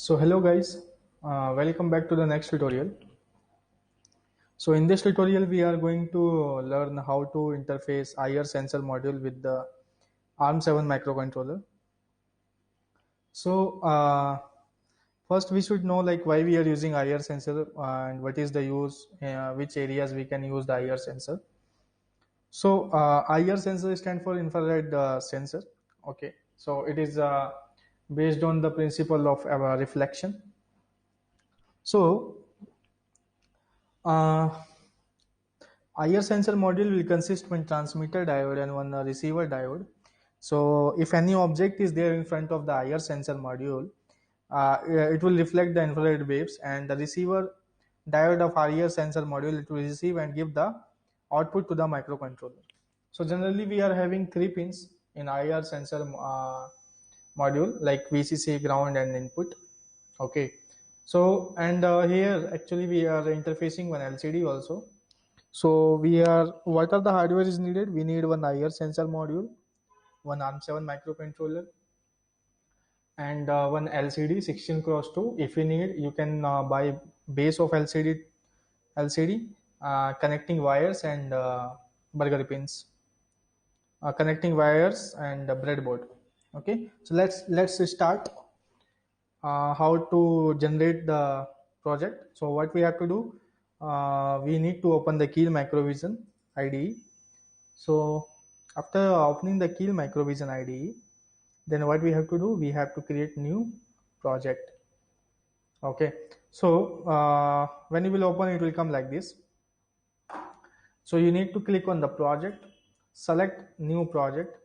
So hello guys, welcome back to the next tutorial. So in this tutorial we are going to learn how to interface IR sensor module with the ARM7 microcontroller. So first we should know like why we are using IR sensor and what is the use, which areas we can use the IR sensor. So IR sensor stand for infrared sensor. Okay, so it is based on the principle of reflection. So uh, IR sensor module will consist one transmitter diode and one receiver diode. So if any object is there in front of the IR sensor module, it will reflect the infrared waves, and the receiver diode of IR sensor module it will receive and give the output to the microcontroller. So generally we are having three pins in IR sensor module like VCC, ground, and input. Okay. So and here actually we are interfacing one LCD also. So we are what are the hardware is needed? We need one IR sensor module, one ARM7 microcontroller, and one LCD 16 cross 2. If you need, you can buy base of LCD, connecting wires and burger pins, connecting wires and breadboard. Okay, so let's start how to generate the project. So what we have to do, we need to open the Keel Microvision IDE. So after opening the Keel Microvision IDE, then what we have to do, we have to create new project. Okay, so when you will open, it will come like this. So you need to click on the project, select new project,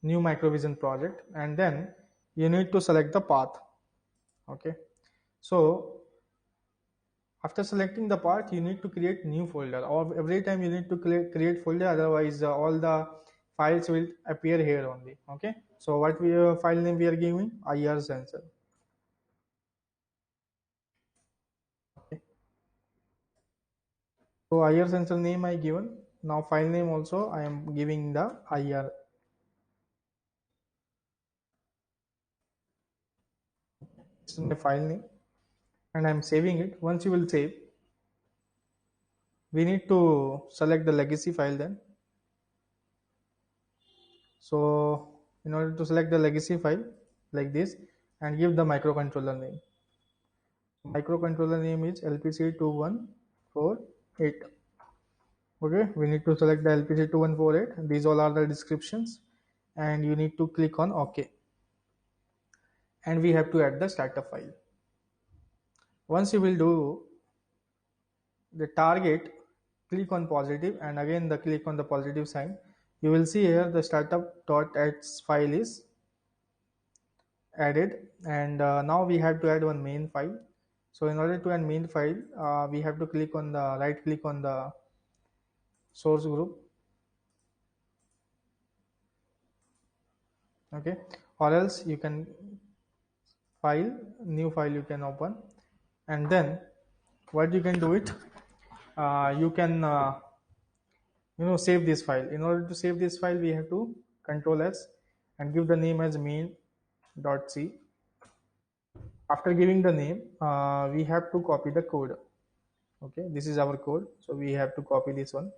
new Microvision project, and then you need to select the path. Okay, so after selecting the path, you need to create new folder, or every time you need to create folder, otherwise all the files will appear here only. Okay, so what we file name we are giving IR sensor. Okay, so IR sensor name I given. Now file name also I am giving the IR. This is my file name and I am saving it. Once you will save, we need to select the legacy file then. So in order to select the legacy file like this and give the microcontroller name. Microcontroller name is LPC2148. Okay, we need to select the LPC2148. These all are the descriptions, and you need to click on OK. And we have to add the startup file. Once you will do the target, click on positive, and again the click on the positive sign. You will see here the startup.h file is added, and now we have to add one main file. So in order to add main file, we have to click on the right click on the source group. Okay, or else you can file new file you can open, and then what you can do it, you can save this file. In order to save this file, we have to control S and give the name as main.c. After giving the name, we have to copy the code. Okay, this is our code, so we have to copy this one,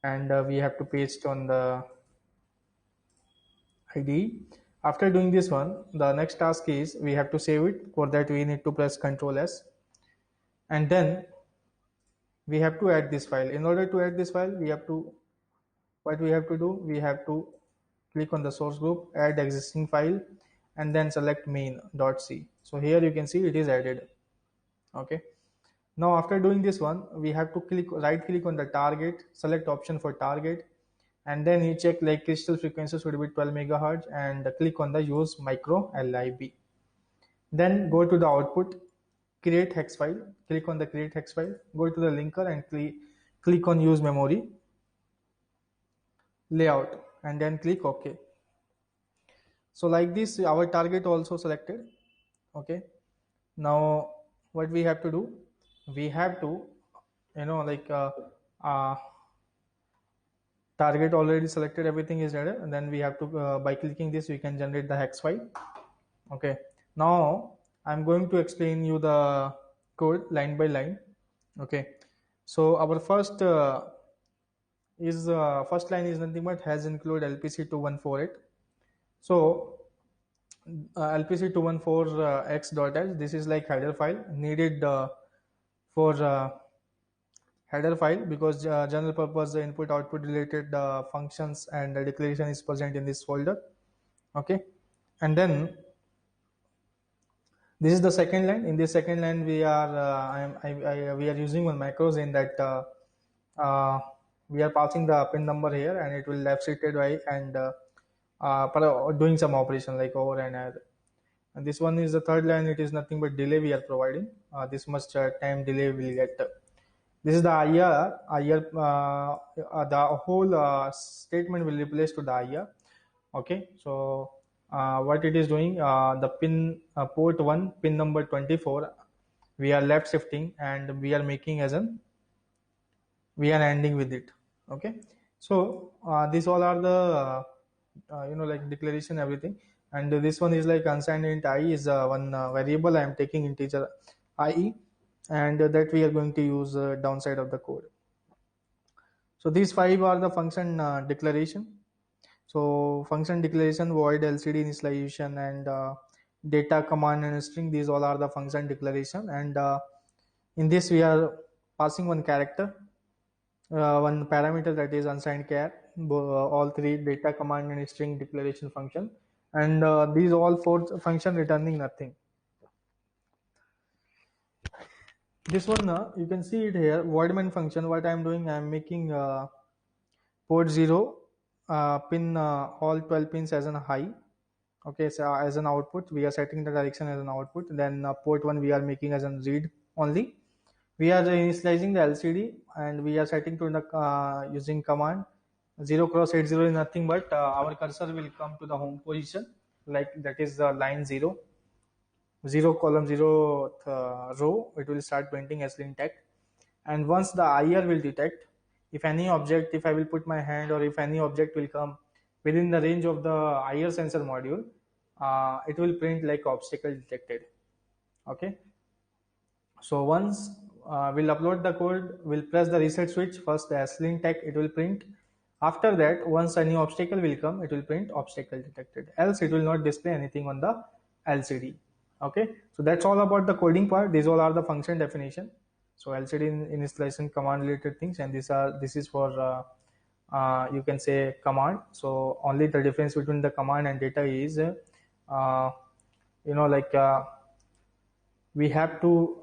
and we have to paste on the IDE. After doing this one, the next task is we have to save it. For that, we need to press Ctrl S, and then we have to add this file. In order to add this file, we have to what we have to do, we have to click on the source group, add existing file, and then select main.c. So here you can see it is added. Okay, now after doing this one, we have to right click on the target, select option for target, and then you check like crystal frequency should be 12 megahertz, and click on the use micro lib. Then go to the output, create hex file, click on the create hex file, go to the linker and click on use memory layout, and then click OK. So like this our target also selected. Okay, now what we have to do, we have to like uh, target already selected, everything is ready, and then we have to by clicking this we can generate the hex file. Okay, now I'm going to explain you the code line by line. Okay, so our first line is nothing but has include LPC2148. So LPC214x.h, this is like header file needed for header file, because general purpose input output related functions and declaration is present in this folder. Okay, and then this is the second line. In this second line, we are we are using one macros in that uh, we are passing the pin number here, and it will left shifted y and doing some operation like over and add. And this one is the third line. It is nothing but delay we are providing. This much time delay will get. This is the IR. The whole statement will replace to the IR. Okay, so what it is doing, the pin port 1 pin number 24, we are left shifting and we are making as an, we are ending with it. Okay, so these all are the like declaration everything. And this one is like unsigned int I is one variable I am taking integer I, and that we are going to use downside of the code. So these five are the function declaration. So function declaration, void, LCD initialization, and data, command, and string. These all are the function declaration. And in this we are passing one character, one parameter, that is unsigned char. All three, data, command, and string declaration function. And these all four function returning nothing. This one you can see it here, void main function. What I am doing, I am making port 0 pin all 12 pins as an high. Okay, so as an output we are setting the direction as an output. Then port 1 we are making as an read only. We are initializing the LCD and we are setting to the using command 0x80 is nothing but our cursor will come to the home position, like that is line 0 column 0 row. It will start printing as intact. And once the IR will detect, if any object, if I will put my hand, or if any object will come within the range of the IR sensor module, it will print like obstacle detected. Okay, so once we'll upload the code, we'll press the reset switch. First the ASLIN tag, it will print. After that, once a new obstacle will come, it will print obstacle detected, else it will not display anything on the LCD. Okay, so that's all about the coding part. These all are the function definition. So LCD initialization, command related things, and this is for you can say command. So only the difference between the command and data is like we have to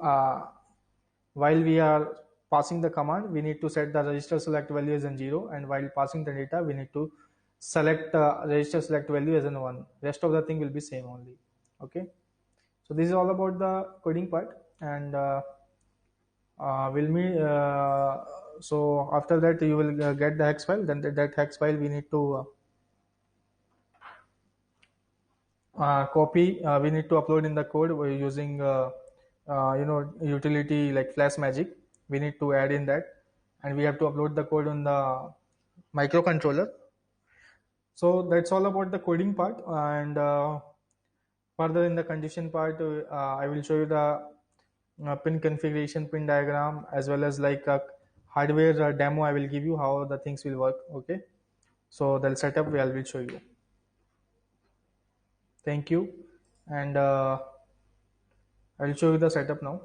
while we are passing the command, we need to set the register select value as an 0, and while passing the data we need to select register select value as an 1. Rest of the thing will be same only. Okay, so this is all about the coding part. And will me so after that you will get the hex file. Then that hex file we need to copy, we need to upload in the code. We're using utility like FlashMagick. We need to add in that, and we have to upload the code on the microcontroller. So that's all about the coding part. And further in the condition part, I will show you the pin configuration, pin diagram, as well as like a hardware demo. I will give you how the things will work. Okay, so the setup I will show you. Thank you. And I'll show you the setup now.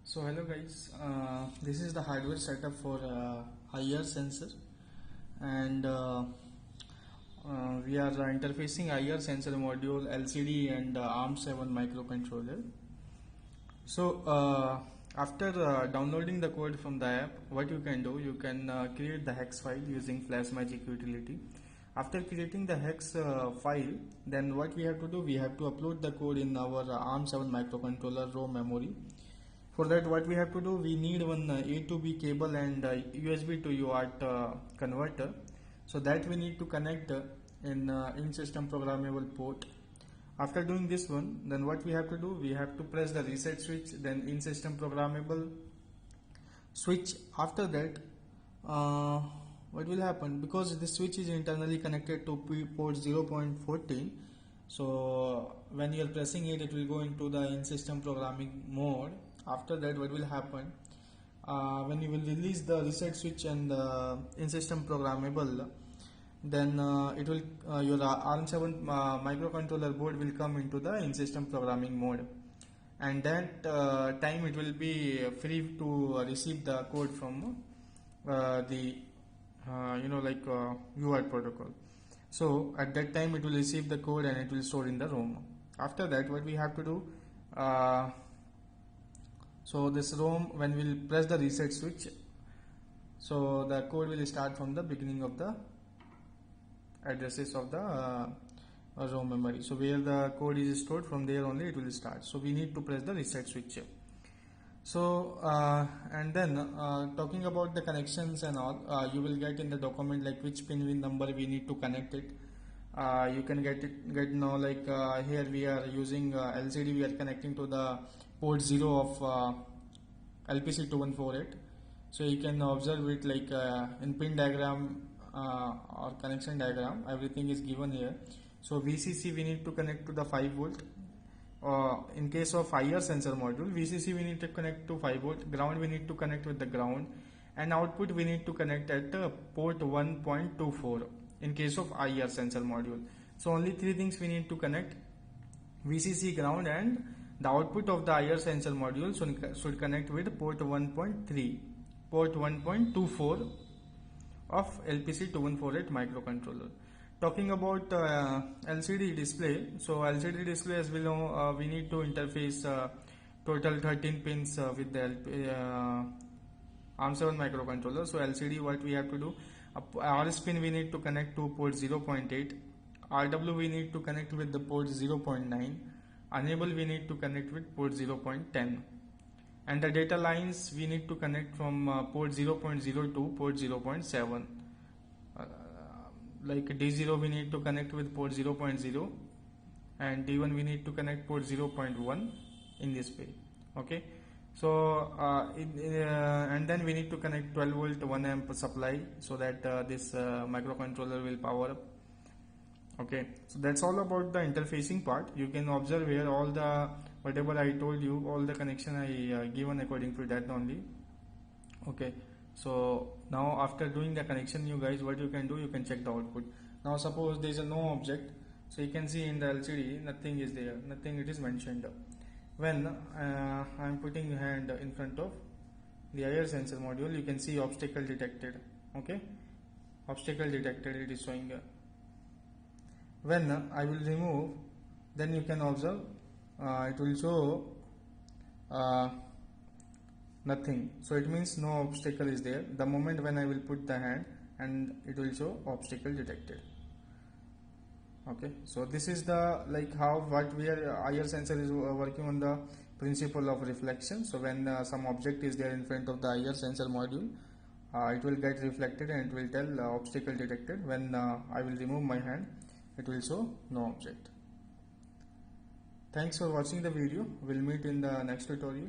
So hello guys, this is the hardware setup for IR sensor. And we are interfacing IR sensor module, LCD, and ARM7 microcontroller. So after downloading the code from the app, what you can do, you can create the hex file using FlashMagick utility. After creating the hex file, then what we have to do, we have to upload the code in our ARM7 microcontroller ROM memory. For that, what we have to do, we need one A to B cable and USB to UART converter. So that we need to connect in system programmable port. After doing this one, then what we have to do, we have to press the reset switch, then in system programmable switch. After that, what will happen, because this switch is internally connected to port 0.14, so when you are pressing it, it will go into the in system programming mode. After that, what will happen, when you will release the reset switch and in system programmable, then it will your ARM7 microcontroller board will come into the in system programming mode, and that time it will be free to receive the code from the UART protocol. So at that time it will receive the code and it will store in the ROM. After that, what we have to do, so this ROM, when we'll press the reset switch, so the code will start from the beginning of the addresses of the ROM memory. So where the code is stored, from there only it will start. So we need to press the reset switch. So and then talking about the connections and all, you will get in the document like which pin number we need to connect it. You can get now, like here we are using LCD, we are connecting to the port 0 of LPC2148. So you can observe it like in pin diagram or connection diagram, everything is given here. So VCC we need to connect to the 5 volt. In case of IR sensor module, VCC we need to connect to 5 volt, ground we need to connect with the ground, and output we need to connect at port 1.24 in case of IR sensor module. So only three things we need to connect: VCC, ground, and the output of the IR sensor module should connect with port 1.3, port 1.24 of LPC2148 microcontroller. Talking about LCD display, so LCD display, as we know, we need to interface total 13 pins with the ARM7 microcontroller. So LCD, what we have to do, RS pin we need to connect to port 0.8, RW we need to connect with the port 0.9, enable we need to connect with port 0.10, and the data lines we need to connect from port 0.0 to port 0.7. Like D0 we need to connect with port 0.0, and D1 we need to connect port 0.1 in this way. Okay, so and then we need to connect 12 volt 1 amp supply, so that this microcontroller will power up. Okay, so that's all about the interfacing part. You can observe here all the whatever I told you, all the connection I given according to that only. Okay, so now after doing the connection, you guys, what you can do, you can check the output. Now suppose there is a no object, so you can see in the LCD nothing is there, nothing it is mentioned. When I am putting hand in front of the IR sensor module, you can see obstacle detected. Okay, obstacle detected, it is showing. When I will remove, then you can observe it will show nothing, so it means no obstacle is there. The moment when I will put the hand, and it will show obstacle detected. Okay, so this is the like how what we are IR sensor is working on the principle of reflection. So when some object is there in front of the IR sensor module, it will get reflected and it will tell obstacle detected. When I will remove my hand, it will show no object. Thanks for watching the video. We'll meet in the next tutorial.